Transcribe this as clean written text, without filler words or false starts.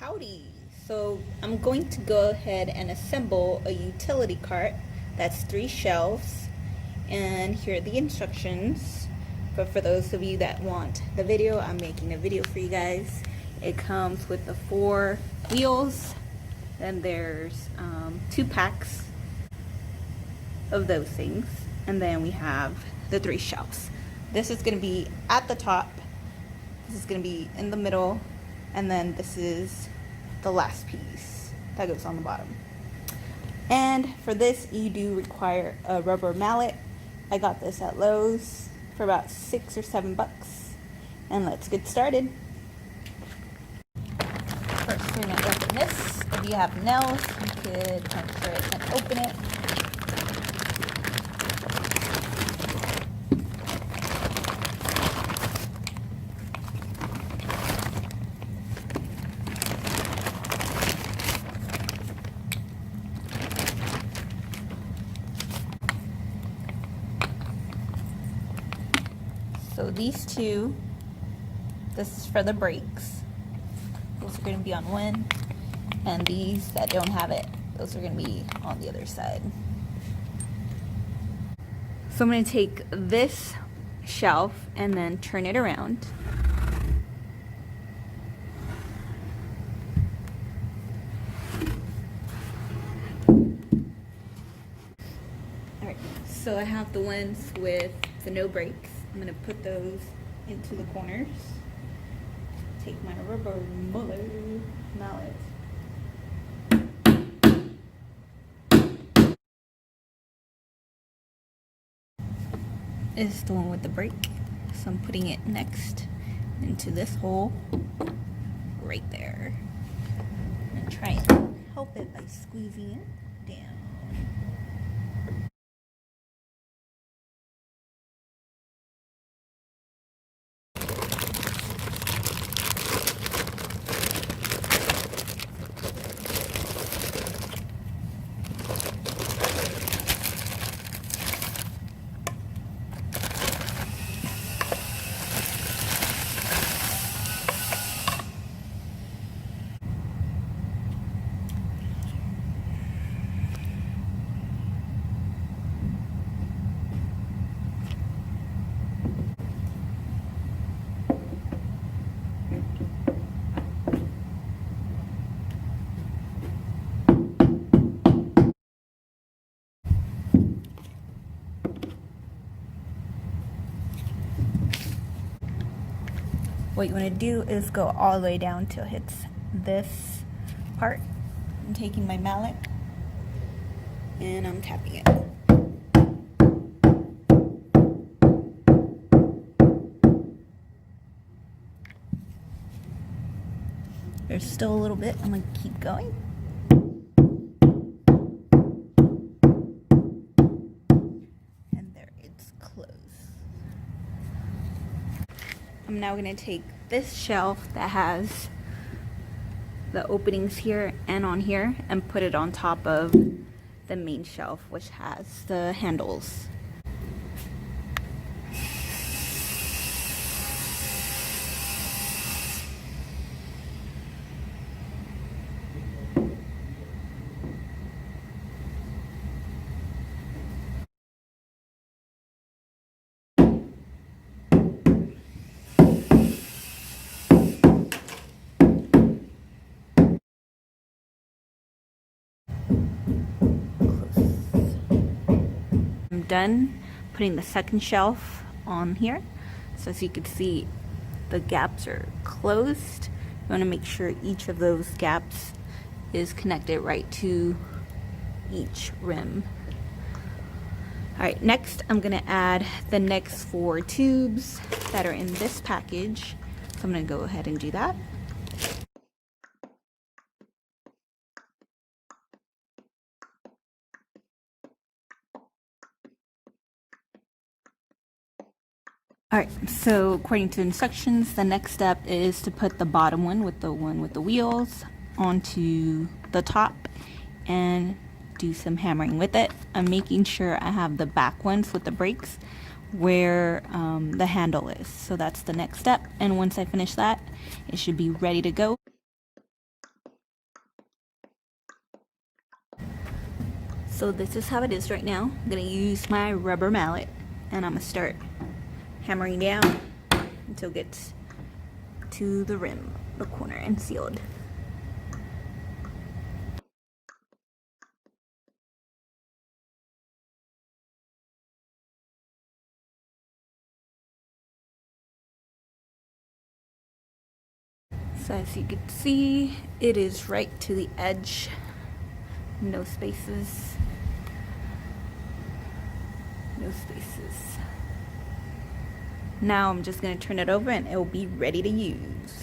Howdy! So I'm going to go ahead and assemble a utility cart that's 3 shelves, and here are the instructions. But for those of you that want the video, I'm making a video for you guys. It comes with the 4 wheels, then there's 2 packs of those things, and then we have the 3 shelves. This is going to be at the top, this is going to be in the middle, and then this is the last piece that goes on the bottom. And for this, you do require a rubber mallet. I got this at Lowe's for about $6 or $7. And let's get started. First, we're going to open this. If you have nails, you could puncture it and open it. So these 2, this is for the brakes. Those are going to be on one, and these that don't have it, those are going to be on the other side. So I'm going to take this shelf and then turn it around. Alright, so I have the ones with the no brakes. I'm going to put those into the corners. Take my rubber mallet. This is the one with the brake. So I'm putting it next into this hole right there. I'm going to try and help it by squeezing it down. What you want to do is go all the way down till it hits this part. I'm taking my mallet and I'm tapping it. There's still a little bit. I'm going to keep going. And there, it's closed. I'm now going to take this shelf that has the openings here and on here and put it on top of the main shelf, which has the handles. I'm done putting the second shelf on here. So as you can see, the gaps are closed. You want to make sure each of those gaps is connected right to each rim. Alright, next I'm going to add the next 4 tubes that are in this package. So I'm going to go ahead and do that. Alright, so according to instructions, the next step is to put the bottom one with the wheels onto the top and do some hammering with it. I'm making sure I have the back ones with the brakes where the handle is. So that's the next step, and once I finish that, it should be ready to go. So this is how it is right now. I'm gonna use my rubber mallet and I'm gonna start hammering down until it gets to the rim, the corner, and sealed. So as you can see, it is right to the edge. No spaces. No spaces. Now I'm just going to turn it over and it will be ready to use.